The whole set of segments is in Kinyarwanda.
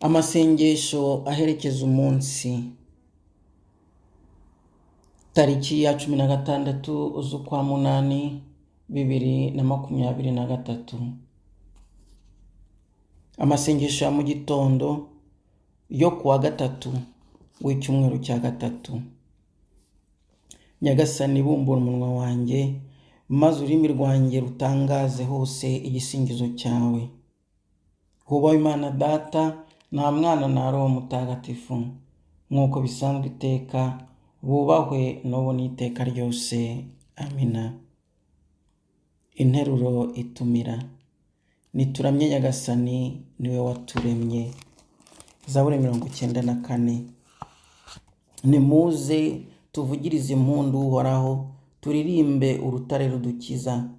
Amasengesho aherekeza umunsi. Tariki ya 16 z'ukwa munani 2023. Amasengesho ya mu gitondo yo kuwa gatatu w'icyumweru cya gatatu. Nyagasani bumbura umunwa wanjye, maze ururimi rwanjye rutangaze hose igisingizo cyawe. Hubaho Imana Data, nta Mwana na Roho Mutagatifu, nk'uko bisanzwe iteka, bubahwe n'ubu n'iteka ryose. Amina. Interuro itumira. Nituramye Nyagasani, niwe waturemye. Zaburi 94. Nimuze tuvugirize impundu Uhoraho, turirimbe urutare rudukiza,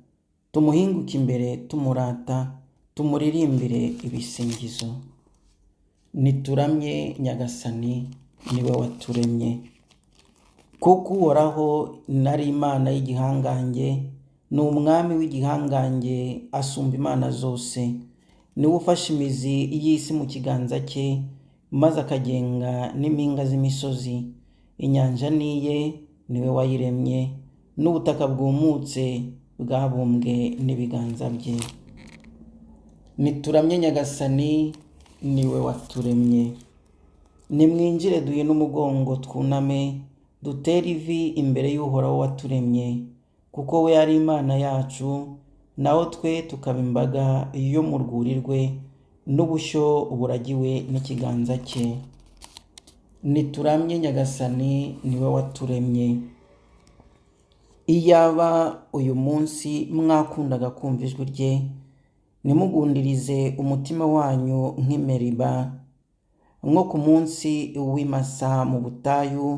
tumuhinguke imbere tumurata, tumuririmbire ibisingizo. Nituramye Nyagasani, niwe waturemye. Kuko Uhoraho nari Imana y'igihangange, ni umwami w'igihangange, asumba imana zose. Niwe ufashe imizi y'isi mu kiganza cye, maze akagenga n'impinga z'imisozi. Inyanja niye, niwe wayiremye, n'ubutaka bwumutse bwabumbwe n'ibiganza bye. Nituramye Nyagasani, niwe waturemye. Nimwinjire duhe n'umugongo twuname, dutere ivi imbere y'Uhoraho waturemye, kuko we ari Imana yacu, naho twe tukaba imbaga yo mu rwuri rwe, n'ubushyo buragiwe n'ikiganza cye. Nituramye Nyagasani, niwe waturemye. Iyaba uyu munsi mwakundaga kumva ijwi rye, nimugundirize umutima wanyu nk'imeriba, nko ku munsi w'imasa mu butayu,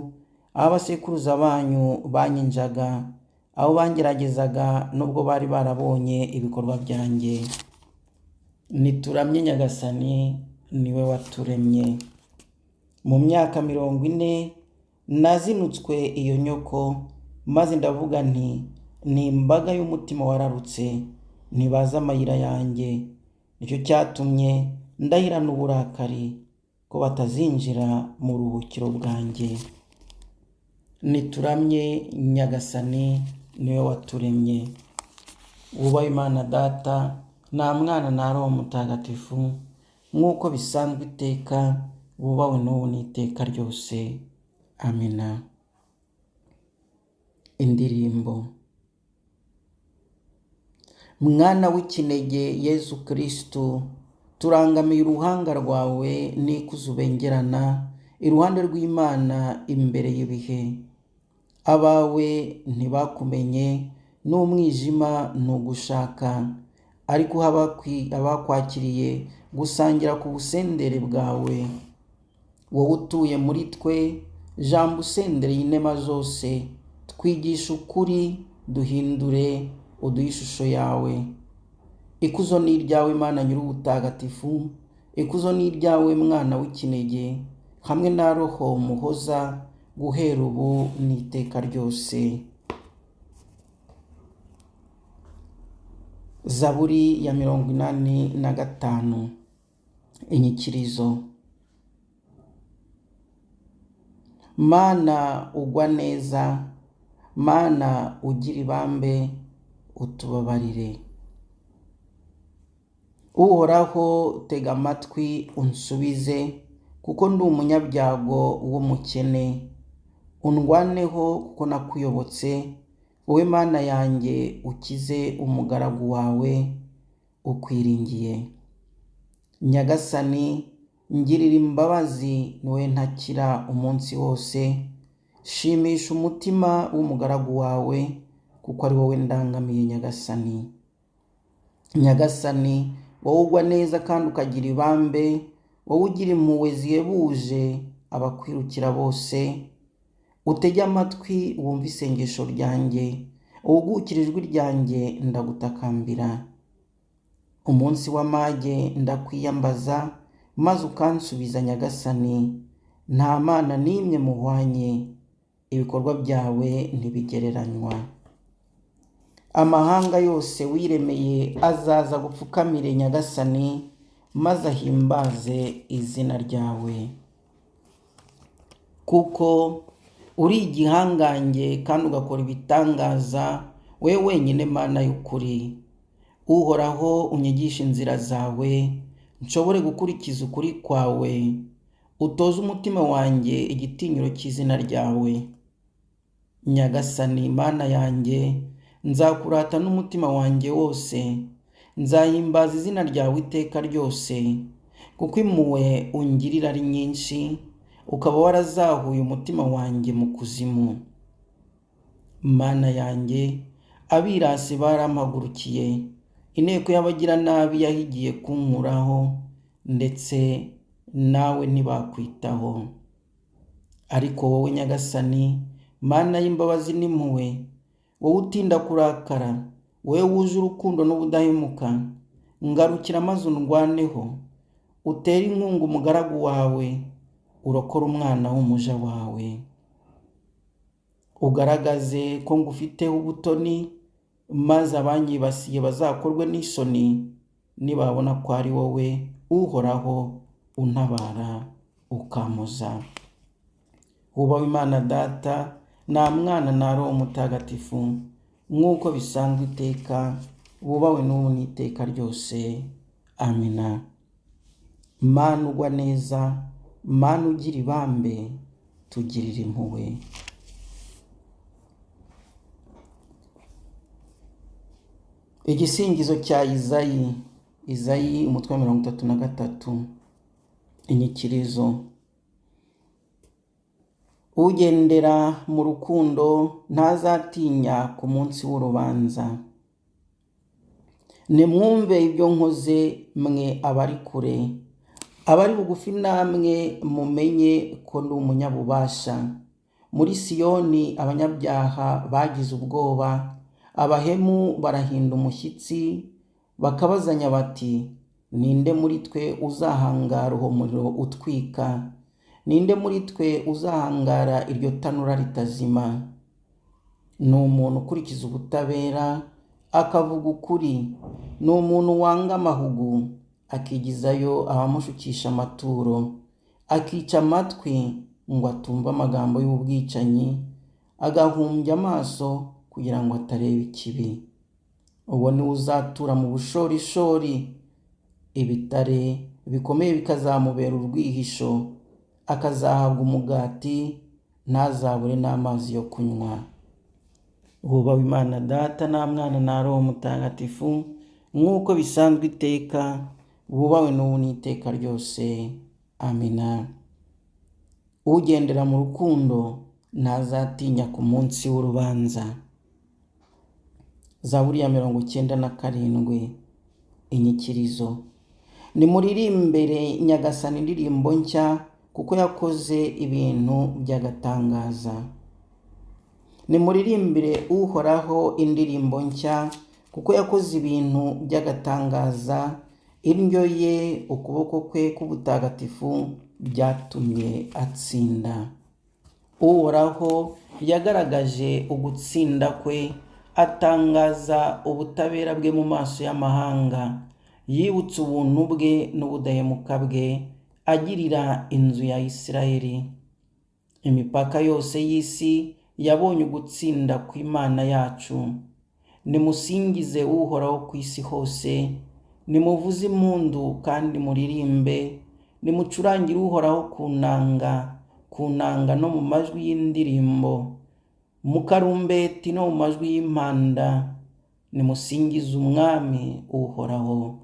aho abasekuruza banyu banyinjaga, aho bangeragezaga nubwo bari barabonye ibikorwa byanjye. Nituramye Nyagasani, niwe waturemye. Mu myaka 40 nazinutswe iyo nyoko, maze ndavuga nti, ni imbaga y'umutima wararutse, ntibaza amayira yanjye. Nicyo cyatumye ndahirana uburakari, ko batazinjira mu ruhukiro bwanjye. Nituramye Nyagasani, niwe waturemye. Wubahe Imana Data, nta Mwana na Roho Mutagatifu, nk'uko bisanzwe iteka, bubahwe n'ubu n'iteka ryose. Amina. Indirimbo. Mwana w'ikinege Yesu Kristo, turangamiye uruhanga rwawe n'ikuzo ubengerana, iruhande rw'Imana imbere y'ibihe. Abawe ntibakumenye, n'umwijima ntugushaka, ariko abakwakiriye gusangira ku busendere bwawe. Wowe utuye muri twe, jambo usendereye inema zose, twigisha ukuri, duhindure, uduhe ishusho yawe. Ikuzo ni iryawe Imana nyir'ubutagatifu, ikuzo ni iryawe Mwana w'ikinege, hamwe na Roho Muhoza, guhera ubu n'iteka ryose. Zaburi ya 85. Inyikirizo. Mana ugwa neza, Mana ugira ibambe, utubabarire. Uhoraho tega amatwi unsubize, kuko ndi umunyabyago w'umukene. Undwaneho kuko nakuyobotse, wowe Mana yanjye, ukize umugaragu wawe ukwiringiye. Nyagasani, ngirira imbabazi, niwe ntakira umunsi wose. Shimisha umutima w'umugaragu wawe, kuko ari wowe ndangamiye Nyagasani. Nyagasani, wowe ugwa neza kandi ukagira ibambe, wowe ugira impuhwe zihebuje abakwirukira bose. Utege amatwi wumve isengesho ryanjye, uhugukire ijwi ryanjye ndagutakambira. Umunsi w'amage ndakwiyambaza, maze ukansubiza Nyagasani. Nta Mana n'imwe muhwanye, ibikorwa byawe ntibigereranywa. Amahanga yose wiremeye azaza gupfukamire Nyagasani, maze ahimbaze izina ryawe, kuko uri igihangange kandi ugakora ibitangaza, wowe wenyine Mana y'ukuri. Uhoraho, unyigishe inzira zawe, nshobore gukurikiza ukuri kwawe. Utoze umutima wanjye igitinyiro cy'izina ryawe. Nyagasani Mana yanjye, nzakurata n'umutima wanjye wose, nzahimbaza izina ryawe iteka ryose, kuko impuhwe ungirira ari nyinshi, ukaba warazahuye umutima wanjye mu kuzimu. Mana yanjye, abirasi barampagurukiye, inteko y'abagiranabi yahigiye kunkuraho, ndetse nawe ntibakwitaho. Ariko wowe Nyagasani, Mana y'imbabazi n'impuhwe, wowe utinda kurakara, wowe wuje urukundo n'ubudahemuka, ngarukira maze undwaneho, utere inkunga umugaragu wawe, urokora umwana w'umuja wawe. Ugaragaze ko ngufiteho ubutoni, maze abanyibasiye bazakorwe n'isoni, nibabona ko ari wowe Uhoraho untabara ukampoza. Wubahwe Imana Data, nta Mwana na Roho Mutagatifu, nk'uko bisanzwe iteka, wubahwe n'ubu n'iteka ryose. Amina. Mana ugwa neza, Mana ugira ibambe, tugirire impuhwe. Igisingizo cya Izayi umutwe wa 33. Inyikirizo. Ugendera mu rukundo ntazatinya ku munsi w'urubanza. Nimwumve ibyo nkoze mwe abari kure, abari bugufi namwe mumenye ko ndi umunyabubasha. Muri Siyoni abanyabyaha bagize ubwoba, abahemu barahinda umushyitsi, bakabazanya bati, ninde muri twe uzahangara uwo muriro utwika? Ninde muri twe uzahangara iryo tanura ritazima? Ni umuntu ukurikiza ubutabera, akavuga ukuri. Ni umuntu wanga amahugu, akigizayo abamushukisha amaturo, akica amatwi ngo atumve amagambo y'ubwicanyi, agahumbya amaso kugira ngo atareba ikibi. Uwo ni uzatura mu bushorishori, ibitare bikomeye bikazamubera urwihisho, akazahabwa umugati, ntazabure n'amazi yo kunywa. Wubahwe Imana Data, na Mwana na Roho Mutagatifu, nk'uko bisanzwe iteka, wubahwe n'ubu n'iteka ryose. Amina. Ugendera mu rukundo ntazatinya ku munsi w'urubanza. Zaburi ya 97. Inyikirizo. Nimuririmbire Nyagasani indirimbo nshya, kuko yakoze ibintu by'agatangaza. Nimuririmbire Uhoraho indirimbo nshya, kuko yakoze ibintu by'agatangaza. Indyo ye, ukuboko kwe k'ubutagatifu byatumye atsinda. Uhoraho yagaragaje ugutsinda kwe, atangaza ubutabera bwe mu maso y'amahanga. Yibutse ubuntu bwe n'ubudahemuka bwe agirira inzu ya Isirayeli. Imipaka yose y'isi yabonye ugutsinda kw'Imana yacu. Nimusingize Uhoraho ku isi hose, nimuvuze impundu kandi muririmbe, nimucurangire Uhoraho ku nanga no mu majwi y'indirimbo, mu karumbeti no mu majwi y'impanda. Nimusingize Umwami Uhoraho.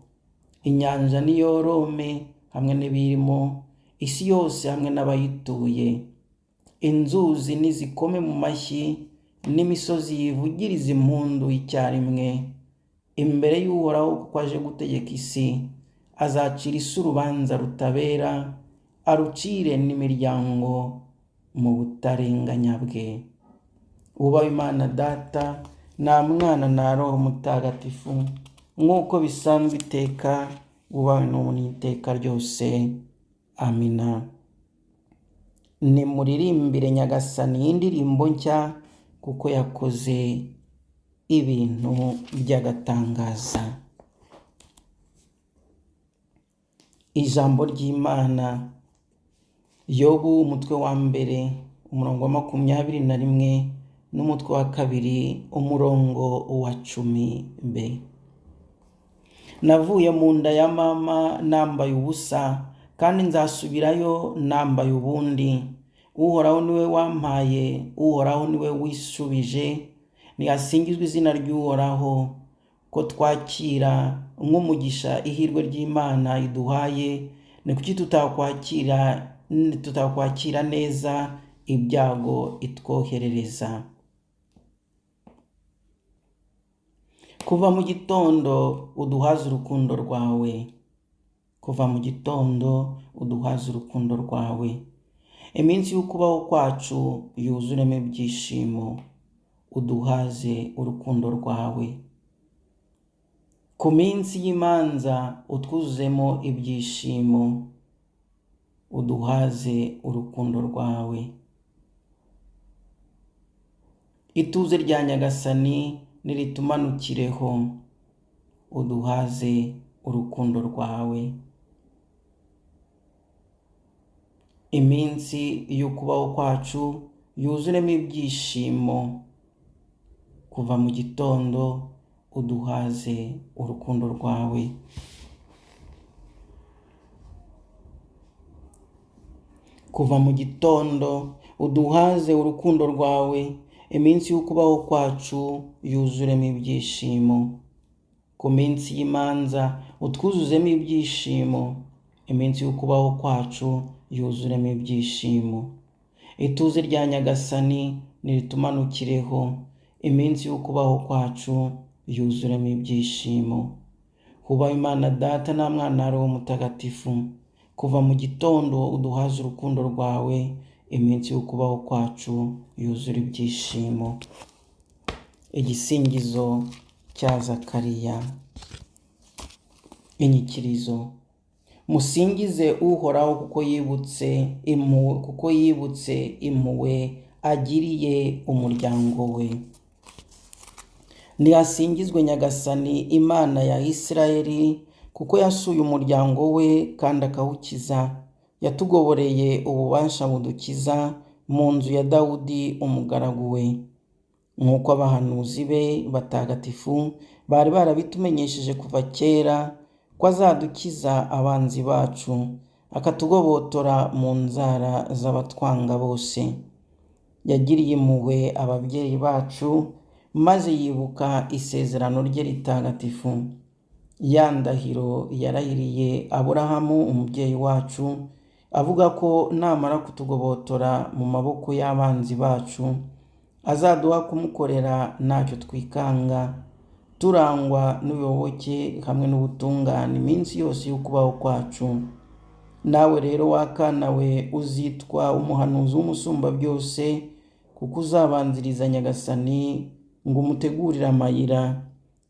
Inyanja niyorome hamwe n'ibirimo, isi yose hamwe n'abayituye. Inzuzi nizikome mu mashyi, n'imisozi yivugirize impundu icyarimwe. Imbere y'Uhoraho kuko aje gutegeka isi, azacira isi urubanza rutabera, arucire n'imiryango mu butarenganya bwe. Wubahwe Imana Data, na Mwana na Roho Mutagatifu, nk'uko bisanzwe iteka, wubahwe n'ubu n'iteka ryose. Amina. Nimuririmbire Nyagasani indirimbo nshya, kuko yakoze ibintu by'agatangaza. Ijambo ry'Imana, Yobu umutwe wa mbere umurongo wa 21 n'umutwe wa 2 umurongo wa 10b. Navuye mu nda ya mama nambaye ubusa, kandi nzasubirayo nambaye ubundi. Uhoraho niwe wampaye, Uhoraho niwe wishubije. Nihasingizwe izina ry'Uhoraho, ko twakira nk'umugisha ihirwe ry'Imana iduhaye. Ni kuki tutakwakira neza ibyago itwoherereza? Kuva mu gitondo uduhaze urukundo rwawe, kuva mu gitondo uduhaze urukundo rwawe. Iminsi y'ukubaho kwacu yuzuremo ibyishimo, uduhaze urukundo rwawe. Ku minsi y'imanza utwuzuzemo ibyishimo, uduhaze urukundo rwawe. Ituze rya Nyagasani niritumanukireho, uduhaze urukundo rwawe. Iminsi y'ukubaho kwacu yuzuremo ibyishimo, kuva mu gitondo uduhaze urukundo rwawe. Kuva mu gitondo uduhaze urukundo rwawe. Iminsi y'ukubaho kwacu yuzuremo ibyishimo. Ku minsi y'imanza utwuzuzemo ibyishimo. Iminsi y'ukubaho kwacu yuzuremo ibyishimo. Ituze rya Nyagasani niritumanukireho. Iminsi y'ukubaho kwacu yuzuremo ibyishimo. Hubaha Imana Data na Mwana na Roho Mutagatifu. Kuva mu gitondo uduhaze urukundo rwawe. Iminsi y'ukubaho kwacu yuzura ibyishimo. Igisingizo cya Zakariya. Inyikirizo. Musingize Uhoraho kuko yibutse impuhwe agiriye umuryango we. Nihasingizwe Nyagasani Imana ya Isirayeli, kuko yasuye umuryango we kandi akawukiza. Yatugoboreye ububasha budukiza mu nzu ya Dawudi umugaragu we. Nk'uko abahanuzi be batagatifu bari barabitumenyesheje kuva kera, ko azadukiza abanzi bacu, akatugobotora mu nzara z'abatwanga bose. Yagiriye impuhwe ababyeyi bacu, maze yibuka isezerano rye ritagatifu. Ya ndahiro yarahiriye Aburahamu umubyeyi wacu, avuga ko namara kutugobotora mu maboko y'abanzi bacu, azaduha kumukorera ntacyo twikanga, turangwa n'ubuyoboke hamwe n'ubutungane iminsi yose y'ukubaho kwacu. Nawe rero wakana we uzitwa umuhanuzi w'umusumba byose, kuko uzabanziriza Nyagasani ngo umutegurire amayira,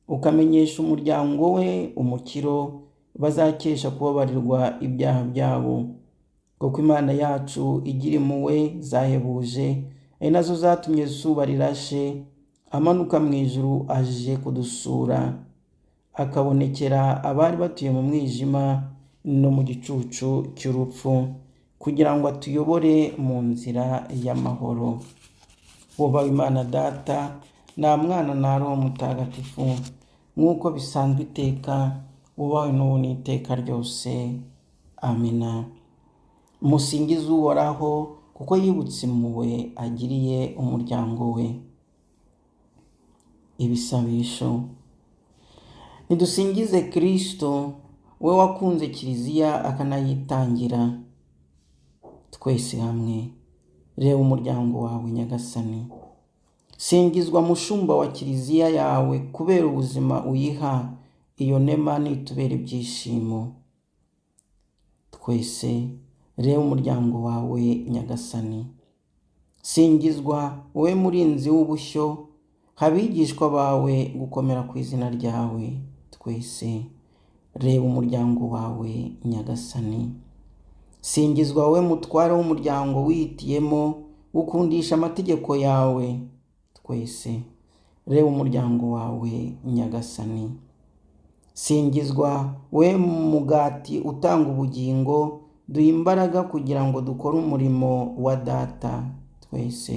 ukamenyesha umuryango we umukiro, bazakesha kubabarirwa ibyaha byabo. Kuko Imana yacu igira impuhwe zahebuje, ari nazo zatumye izuba rirashe amanuka mu ijuru aje kudusura, akabonekera abari batuye mu mwijima no mu gicucu cy'urupfu, kugira ngo atuyobore mu nzira y'amahoro. Wubaha Imana Data na Mwana na Roho Mutagatifu, nk'uko bisanzwe iteka, wubahwe n'ubu n'iteka ryose. Amina. Musingize Uhoraho kuko yibutse impuhwe agiriye umuryango we. Ibisabisho. Nidusingize Kristo, we wakunze Kiliziya akanayitangira. Twese hamwe. Reba umuryango wawe Nyagasani. Singizwa mushumba wa Kiliziya yawe, kubera ubuzima uyiha. Iyo nema nitubere ibyishimo. Twese. Reba umuryango wawe Nyagasani. Singizwa wowe murinzi w'ubushyo, habigishwa bawe gukomera ku izina ryawe. Twese. Reba umuryango wawe Nyagasani. Singizwa wowe mutware w'umuryango wihitiyemo gukundisha amategeko yawe. Twese. Reba umuryango wawe Nyagasani. Singizwa we mugati utanga ubugingo, duha imbaraga kugira ngo dukore umurimo wa Data. Twese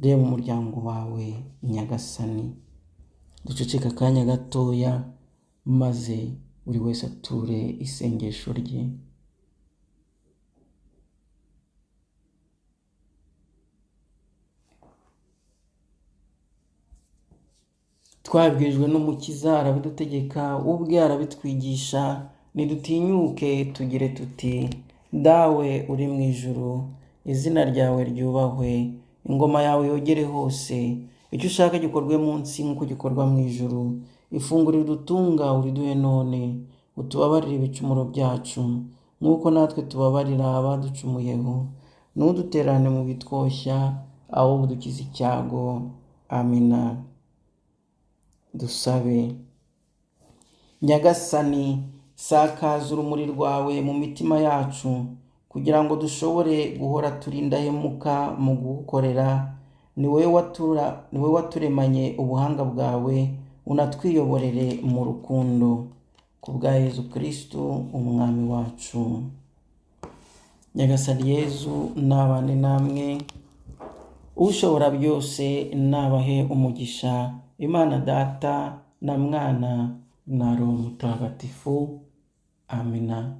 reba umuryango wawe Nyagasani. Duceceke akanya gatoya maze buri wese ature isengesho rye. Twabwirijwe n'Umukiza, arabidutegeka, ubwe arabitwigisha. Nidutinyuke tugire tuti: Dawe uri mu ijuru, izina ryawe ryubahwe, ingoma yawe yogere hose, icyo ushaka gikorwe munsi nk'uko gikorwa mu ijuru. Ifunguro ridutunga uriduhe none, utubabarire ibicumuro byacu nk'uko natwe tubabarira abaducumuyeho, ntuduterane mu bitwoshya, ahubwo dukize icyago. Amina. Dusabe. Nyagasani, sakaza urumuri rwawe mu mitima yacu kugira ngo dushobore guhora turi indahemuka mu gukorera. Ni wowe waturemanye ubuhanga bwawe, unatwiyoborere mu rukundo. Ku bwa Yezu Kristu umwami wacu. Nyagasani Yezu nabane namwe, ushobora byose nabahe umugisha. Imana Data na Mwana na Roho Mutagatifu. Amina.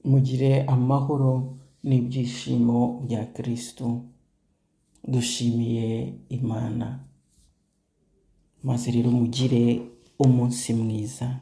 Mugire amahoro n'ibyishimo bya Kristu. Dushimiye Imana. Maze rero mugire umunsi mwiza.